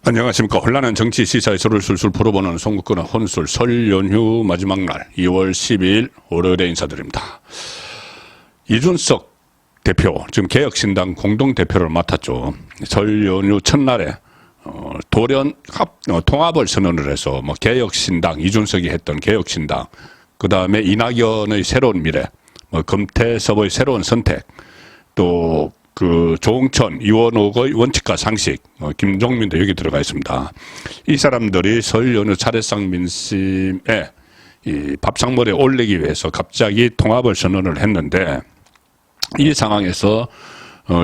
안녕하십니까. 혼란한 정치 시사의 소를 술술 풀어보는 송국근의 혼술 설 연휴 마지막 날 2월 12일 월요일에 인사드립니다. 이준석 대표, 지금 개혁신당 공동대표를 맡았죠. 설 연휴 첫날에 돌연 통합을 선언을 해서 뭐 개혁신당, 이준석이 했던 개혁신당, 그 다음에 이낙연의 새로운 미래, 뭐 금태섭의 새로운 선택, 또 그 조홍천, 이원옥의 원칙과 상식, 김종민도 여기 들어가 있습니다. 이 사람들이 설 연휴 차례상 민심에 이 밥상머리에 올리기 위해서 갑자기 통합을 선언을 했는데, 이 상황에서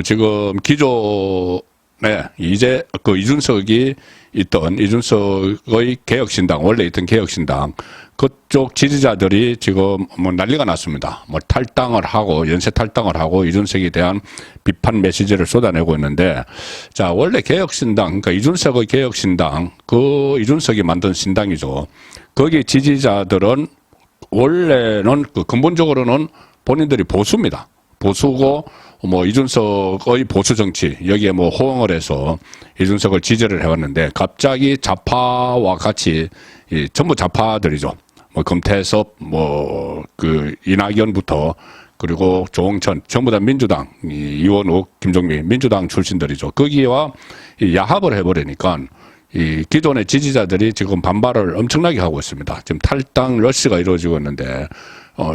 지금 기존에 이제 그 이준석이 있던 이준석의 개혁신당, 원래 있던 개혁신당 그쪽 지지자들이 지금 뭐 난리가 났습니다. 뭐 탈당을 하고, 연쇄 탈당을 하고 이준석에 대한 비판 메시지를 쏟아내고 있는데, 자, 원래 개혁신당, 그러니까 이준석의 개혁신당, 그 이준석이 만든 신당이죠. 거기 지지자들은 원래는 그 근본적으로는 본인들이 보수입니다. 보수고, 뭐 이준석의 보수 정치, 여기에 뭐 호응을 해서 이준석을 지지를 해왔는데, 갑자기 좌파와 같이 전부 좌파들이죠. 뭐 금태섭, 뭐 그 이낙연부터 그리고 조홍천, 전부 다 민주당, 이원욱, 김종민, 민주당 출신들이죠. 거기와 야합을 해버리니까 이 기존의 지지자들이 지금 반발을 엄청나게 하고 있습니다. 지금 탈당 러시가 이루어지고 있는데,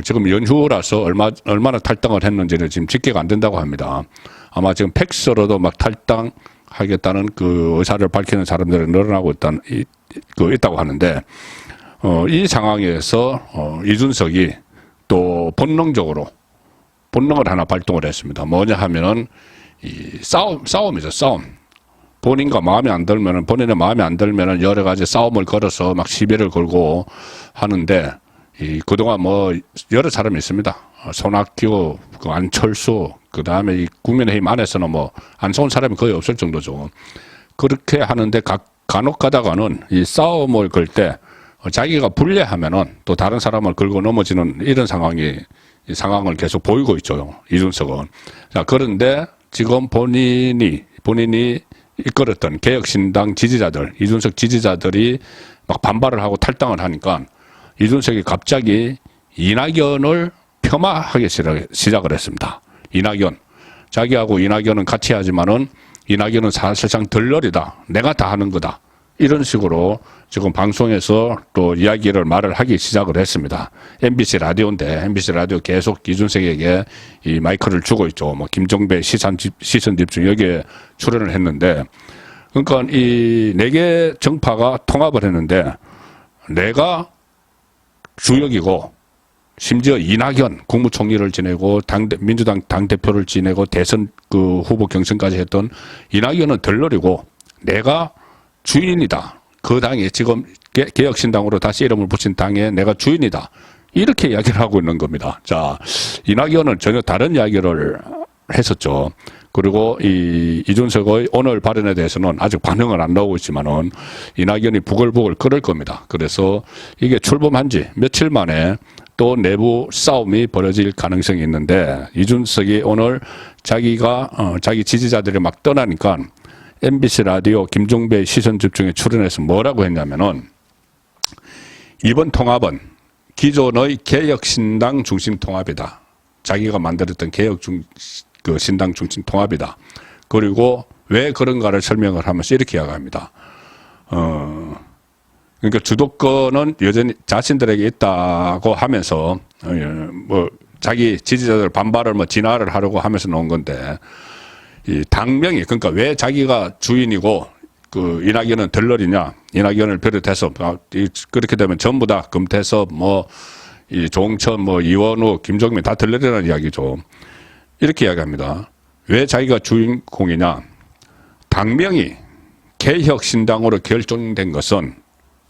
지금 연휴라서 얼마나 탈당을 했는지는 지금 집계가 안 된다고 합니다. 아마 지금 팩스로도 막 탈당하겠다는 그 의사를 밝히는 사람들이 늘어나고 있다고 하는데, 이 상황에서 이준석이 또 본능을 하나 발동을 했습니다. 뭐냐 하면은 이 싸움이죠, 싸움. 본인의 마음에 안 들면은 여러 가지 싸움을 걸어서 막 시비를 걸고 하는데, 그동안 뭐 여러 사람이 있습니다. 손학규, 안철수, 그 다음에 이 국민의힘 안에서는 뭐 안 좋은 사람이 거의 없을 정도죠. 그렇게 하는데 간혹 가다가는 이 싸움을 걸 때 자기가 불리하면은 또 다른 사람을 걸고 넘어지는 이런 상황을 계속 보이고 있죠, 이준석은. 자, 그런데 지금 본인이 이끌었던 개혁신당 지지자들, 이준석 지지자들이 막 반발을 하고 탈당을 하니까 이준석이 갑자기 이낙연을 폄하하기 시작을 했습니다. 이낙연. 자기하고 이낙연은 같이 하지만은 이낙연은 사실상 덜러리다. 내가 다 하는 거다. 이런 식으로 지금 방송에서 또 말을 하기 시작을 했습니다. MBC 라디오인데, MBC 라디오 계속 이준석에게 이 마이크를 주고 있죠. 뭐 김종배 시선 집중 여기에 출연을 했는데, 그러니까 이 4개 정파가 통합을 했는데, 내가 주역이고, 심지어 이낙연 국무총리를 지내고 민주당 당대표를 지내고 대선 그 후보 경선까지 했던 이낙연은 덜러리고 내가 주인이다. 그 당에 지금 개혁신당으로 다시 이름을 붙인 당에 내가 주인이다. 이렇게 이야기를 하고 있는 겁니다. 자, 이낙연은 전혀 다른 이야기를 했었죠. 그리고 이준석의 오늘 발언에 대해서는 아직 반응은 안 나오고 있지만은 이낙연이 부글부글 끓을 겁니다. 그래서 이게 출범한 지 며칠 만에 또 내부 싸움이 벌어질 가능성이 있는데, 이준석이 오늘 자기 지지자들이 막 떠나니까 MBC 라디오 김종배 시선집중에 출연해서 뭐라고 했냐면은, 이번 통합은 기존의 개혁신당 중심 통합이다. 자기가 만들었던 신당 중심 통합이다. 그리고 왜 그런가를 설명을 하면서 이렇게 이야기합니다. 그러니까 주도권은 여전히 자신들에게 있다고 하면서, 뭐 자기 지지자들 반발을 뭐 진화를 하려고 하면서 놓은 건데, 이 당명이, 그러니까 왜 자기가 주인이고 그 이낙연은 덜러리냐, 이낙연을 비롯해서 그렇게 되면 전부 다 금태섭, 뭐 이 조홍천, 뭐 이원우, 김종민 다 덜러리라는 이야기죠. 이렇게 이야기합니다. 왜 자기가 주인공이냐? 당명이 개혁신당으로 결정된 것은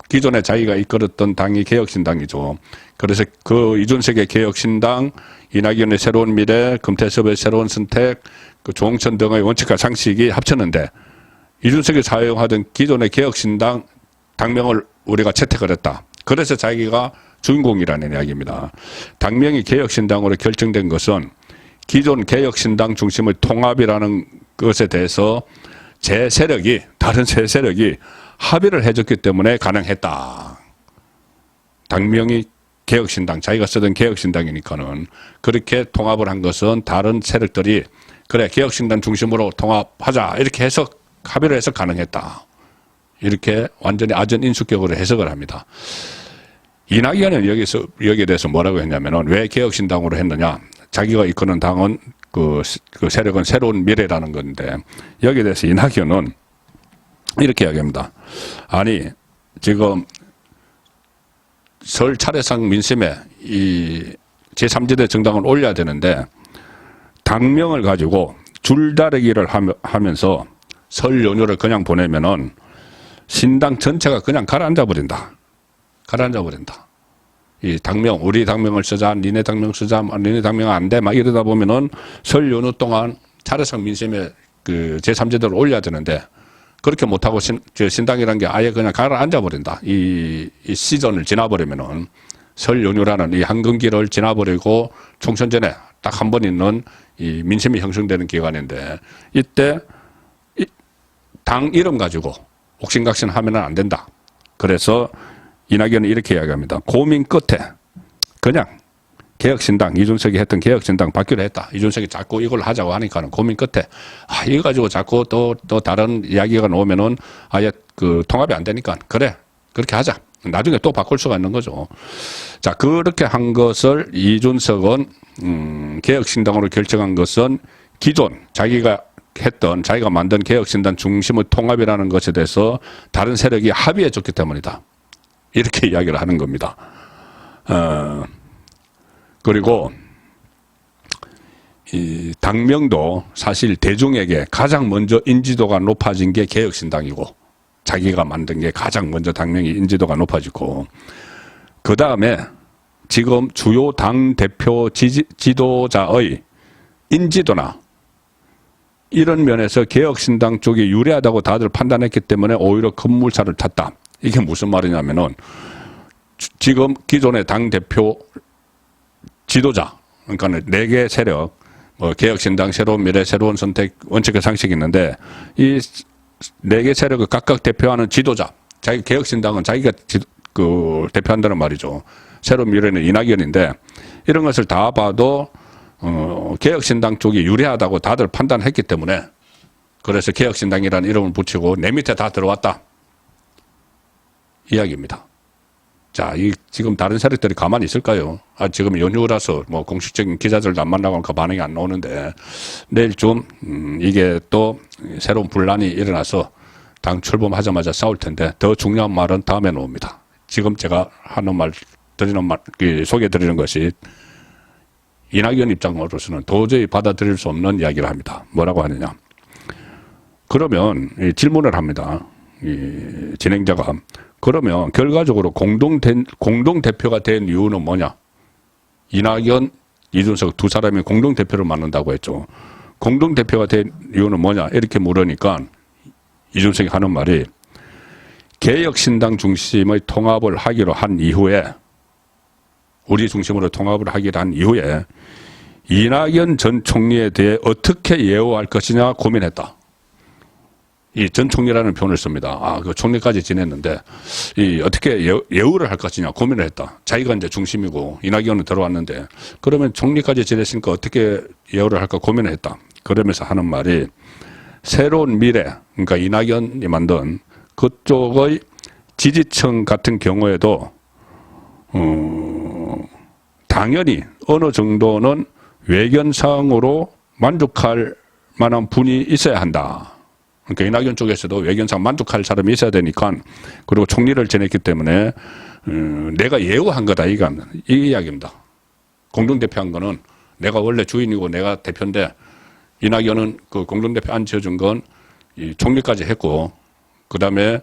기존에 자기가 이끌었던 당이 개혁신당이죠. 그래서 그 이준석의 개혁신당, 이낙연의 새로운 미래, 금태섭의 새로운 선택, 그 조홍천 등의 원칙과 상식이 합쳤는데, 이준석이 사용하던 기존의 개혁신당 당명을 우리가 채택을 했다. 그래서 자기가 주인공이라는 이야기입니다. 당명이 개혁신당으로 결정된 것은 기존 개혁신당 중심의 통합이라는 것에 대해서 제 세력이, 다른 세 세력이 합의를 해줬기 때문에 가능했다. 당명이 개혁신당, 자기가 쓰던 개혁신당이니까는 그렇게 통합을 한 것은 다른 세력들이 그래, 개혁신당 중심으로 통합하자. 이렇게 해서 합의를 해서 가능했다. 이렇게 완전히 아전인수격으로 해석을 합니다. 이낙연은 여기에 대해서 뭐라고 했냐면은 왜 개혁신당으로 했느냐. 자기가 이끄는 당은 그 세력은 새로운 미래라는 건데 여기에 대해서 이낙연은 이렇게 이야기합니다. 아니, 지금 설 차례상 민심에 이 제3지대 정당을 올려야 되는데 당명을 가지고 줄다리기를 하면서 설 연휴를 그냥 보내면은 신당 전체가 그냥 가라앉아 버린다. 가라앉아 버린다. 이 당명, 우리 당명을 쓰자, 니네 당명 쓰자, 니네 당명 안 돼, 막 이러다 보면은 설 연휴 동안 차례상 민심에 그 제3지대를 올려야 되는데 그렇게 못하고 신당이라는 게 아예 그냥 가라앉아 버린다. 이 시즌을 지나버리면은 설 연휴라는 이 한금기를 지나버리고 총선 전에 딱 한 번 있는 이 민심이 형성되는 기간인데 이때 당 이름 가지고 옥신각신 하면은 안 된다. 그래서 이낙연은 이렇게 이야기합니다. 고민 끝에 그냥 개혁신당, 이준석이 했던 개혁신당 바뀌려 했다. 이준석이 자꾸 이걸 하자고 하니까는 고민 끝에 이거 가지고 자꾸 또 다른 이야기가 나오면은 아예 그 통합이 안 되니까 그래, 그렇게 하자. 나중에 또 바꿀 수가 있는 거죠. 자, 그렇게 한 것을 이준석은 개혁신당으로 결정한 것은 기존 자기가 만든 개혁신당 중심의 통합이라는 것에 대해서 다른 세력이 합의해 줬기 때문이다. 이렇게 이야기를 하는 겁니다. 그리고 이 당명도 사실 대중에게 가장 먼저 인지도가 높아진 게 개혁신당이고 자기가 만든 게 가장 먼저 당명이 인지도가 높아지고 그 다음에 지금 주요 당 대표 지도자의 인지도나 이런 면에서 개혁신당 쪽이 유리하다고 다들 판단했기 때문에 오히려 급물살을 탔다. 이게 무슨 말이냐면은 지금 기존의 당 대표 지도자, 그러니까 4개 세력, 뭐 개혁신당, 새로운 미래, 새로운 선택, 원칙과 상식이 있는데 이 4개 세력을 각각 대표하는 지도자, 자기 개혁신당은 자기가 대표한다는 말이죠. 새로운 미래는 이낙연인데 이런 것을 다 봐도 개혁신당 쪽이 유리하다고 다들 판단했기 때문에 그래서 개혁신당이라는 이름을 붙이고 내 밑에 다 들어왔다. 이야기입니다. 자, 지금 다른 세력들이 가만히 있을까요? 지금 연휴라서 뭐 공식적인 기자들도 안 만나고 하니까 반응이 안 나오는데 내일쯤 이게 또 새로운 분란이 일어나서 당 출범하자마자 싸울 텐데 더 중요한 말은 다음에 나옵니다. 지금 제가 소개해드리는 것이 이낙연 입장으로서는 도저히 받아들일 수 없는 이야기를 합니다. 뭐라고 하느냐. 그러면 질문을 합니다. 진행자가. 그러면 결과적으로 공동대표가 된 이유는 뭐냐? 이낙연, 이준석 두 사람이 공동대표를 맡는다고 했죠. 공동대표가 된 이유는 뭐냐? 이렇게 물으니까 이준석이 하는 말이 개혁신당 중심의 통합을 하기로 한 이후에 우리 중심으로 통합을 하기로 한 이후에 이낙연 전 총리에 대해 어떻게 예우할 것이냐 고민했다. 이 전 총리라는 표현을 씁니다. 그 총리까지 지냈는데 어떻게 예우를 할 것이냐 고민을 했다. 자기가 이제 중심이고 이낙연은 들어왔는데 그러면 총리까지 지냈으니까 어떻게 예우를 할까 고민을 했다. 그러면서 하는 말이 새로운 미래, 그러니까 이낙연이 만든 그쪽의 지지층 같은 경우에도 당연히 어느 정도는 외견상으로 만족할 만한 분이 있어야 한다. 그러니까 이낙연 쪽에서도 외견상 만족할 사람이 있어야 되니까 그리고 총리를 지냈기 때문에 내가 예우한 거다 이 이야기입니다. 공동대표한 거는 내가 원래 주인이고 내가 대표인데 이낙연은 그 공동대표 앉혀준 건 이 총리까지 했고 그다음에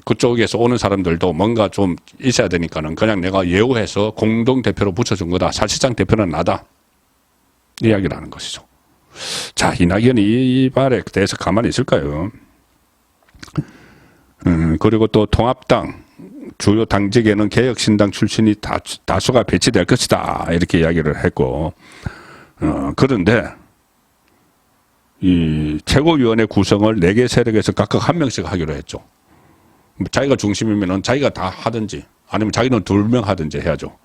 그쪽에서 오는 사람들도 뭔가 좀 있어야 되니까는 그냥 내가 예우해서 공동대표로 붙여준 거다. 사실상 대표는 나다. 이야기를 하는 것이죠. 자, 이낙연이 이 말에 대해서 가만히 있을까요? 그리고 또 통합당 주요 당직에는 개혁신당 출신이 다수가 배치될 것이다. 이렇게 이야기를 했고, 그런데 이 최고위원회 구성을 4개 세력에서 각각 1명씩 하기로 했죠. 자기가 중심이면은 자기가 다 하든지 아니면 자기는 2명 하든지 해야죠.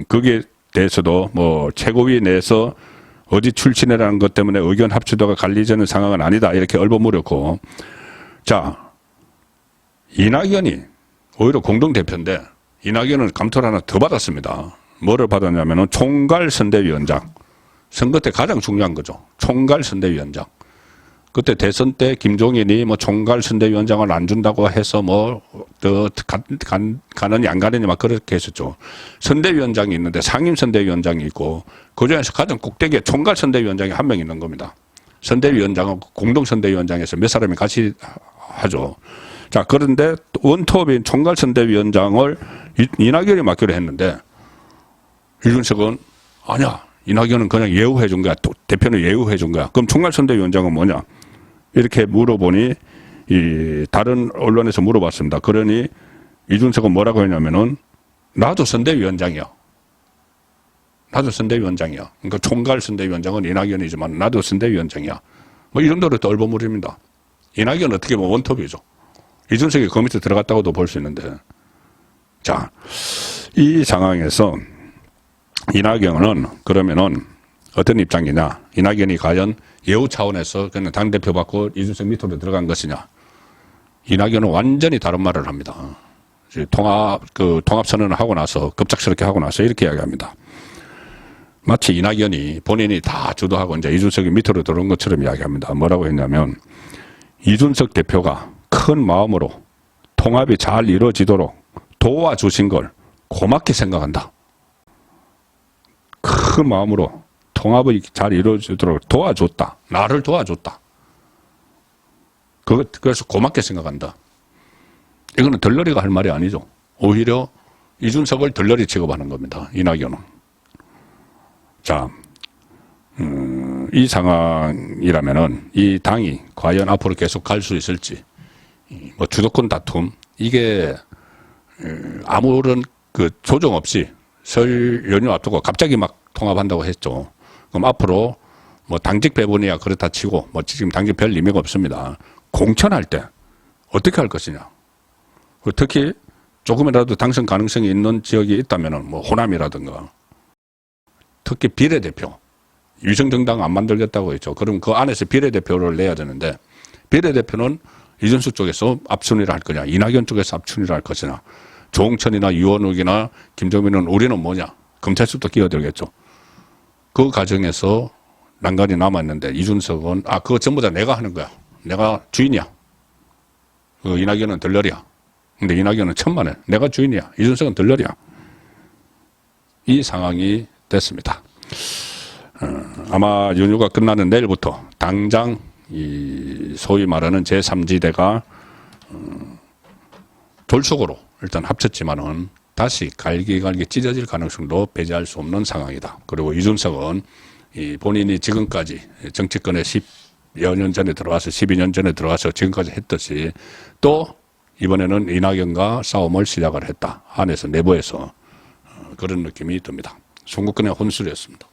거기에 대해서도 뭐 최고위 내에서 어디 출신이라는 것 때문에 의견 합치도가 갈리지는 상황은 아니다. 이렇게 얼버무렸고. 자, 이낙연이 오히려 공동대표인데 이낙연은 감투를 하나 더 받았습니다. 뭐를 받았냐면은 총괄선대위원장. 선거 때 가장 중요한 거죠. 총괄선대위원장. 그때 대선 때 김종인이 뭐 총괄선대위원장을 안 준다고 해서 뭐 가느니 안 가느니 막 그렇게 했었죠. 선대위원장이 있는데 상임선대위원장이 있고 그중에서 가장 꼭대기에 총괄선대위원장이 1명 있는 겁니다. 선대위원장하고 공동선대위원장에서 몇 사람이 같이 하죠. 자, 그런데 원톱인 총괄선대위원장을 이낙연이 맡기로 했는데 이준석은 아니야. 이낙연은 그냥 예우해 준 거야. 대표는 예우해 준 거야. 그럼 총괄선대위원장은 뭐냐? 이렇게 물어보니 이 다른 언론에서 물어봤습니다. 그러니 이준석은 뭐라고 했냐면은 나도 선대위원장이야. 나도 선대위원장이야. 그러니까 총괄선대위원장은 이낙연이지만 나도 선대위원장이야. 뭐 이 정도로 또 얼버무립니다. 이낙연은 어떻게 보면 원톱이죠. 이준석이 그 밑에 들어갔다고도 볼 수 있는데. 자, 이 상황에서 이낙연은 그러면은 어떤 입장이냐. 이낙연이 과연 예우 차원에서 그냥 당대표 받고 이준석 밑으로 들어간 것이냐. 이낙연은 완전히 다른 말을 합니다. 통합선언을 하고 나서 급작스럽게 하고 나서 이렇게 이야기합니다. 마치 이낙연이 본인이 다 주도하고 이제 이준석이 밑으로 들어온 것처럼 이야기합니다. 뭐라고 했냐면 이준석 대표가 큰 마음으로 통합이 잘 이루어지도록 도와주신 걸 고맙게 생각한다. 큰 마음으로 통합이 잘 이루어지도록 도와줬다. 나를 도와줬다. 그래서 고맙게 생각한다. 이거는 덜러리가 할 말이 아니죠. 오히려 이준석을 덜러리 취급하는 겁니다. 이낙연은. 자, 이 상황이라면은 이 당이 과연 앞으로 계속 갈 수 있을지, 뭐 주도권 다툼, 이게 아무런 그 조정 없이 설 연휴 앞두고 갑자기 막 통합한다고 했죠. 그럼 앞으로 뭐 당직 배분이야 그렇다 치고 뭐 지금 당직 별 의미가 없습니다. 공천할 때 어떻게 할 것이냐. 특히 조금이라도 당선 가능성이 있는 지역이 있다면은 뭐 호남이라든가 특히 비례대표. 위성정당 안 만들겠다고 했죠. 그럼 그 안에서 비례대표를 내야 되는데 비례대표는 이준석 쪽에서 압순위를 할 거냐, 이낙연 쪽에서 압순위를 할 것이냐, 조홍천이나 유원욱이나 김정민은 우리는 뭐냐, 검찰수도 끼어들겠죠. 그 과정에서 난간이 남았는데 이준석은 그거 전부 다 내가 하는 거야. 내가 주인이야. 이낙연은 덜러리야. 근데 이낙연은 천만에 내가 주인이야. 이준석은 덜러리야. 이 상황이 됐습니다. 아마 연휴가 끝나는 내일부터 당장 이 소위 말하는 제3지대가 졸속으로 일단 합쳤지만은 다시 갈기갈기 찢어질 가능성도 배제할 수 없는 상황이다. 그리고 이준석은 이 본인이 지금까지 정치권에 10여 년 전에 들어와서 12년 전에 들어와서 지금까지 했듯이 또 이번에는 이낙연과 싸움을 시작을 했다. 안에서 내부에서 그런 느낌이 듭니다. 송국근의 혼술이었습니다.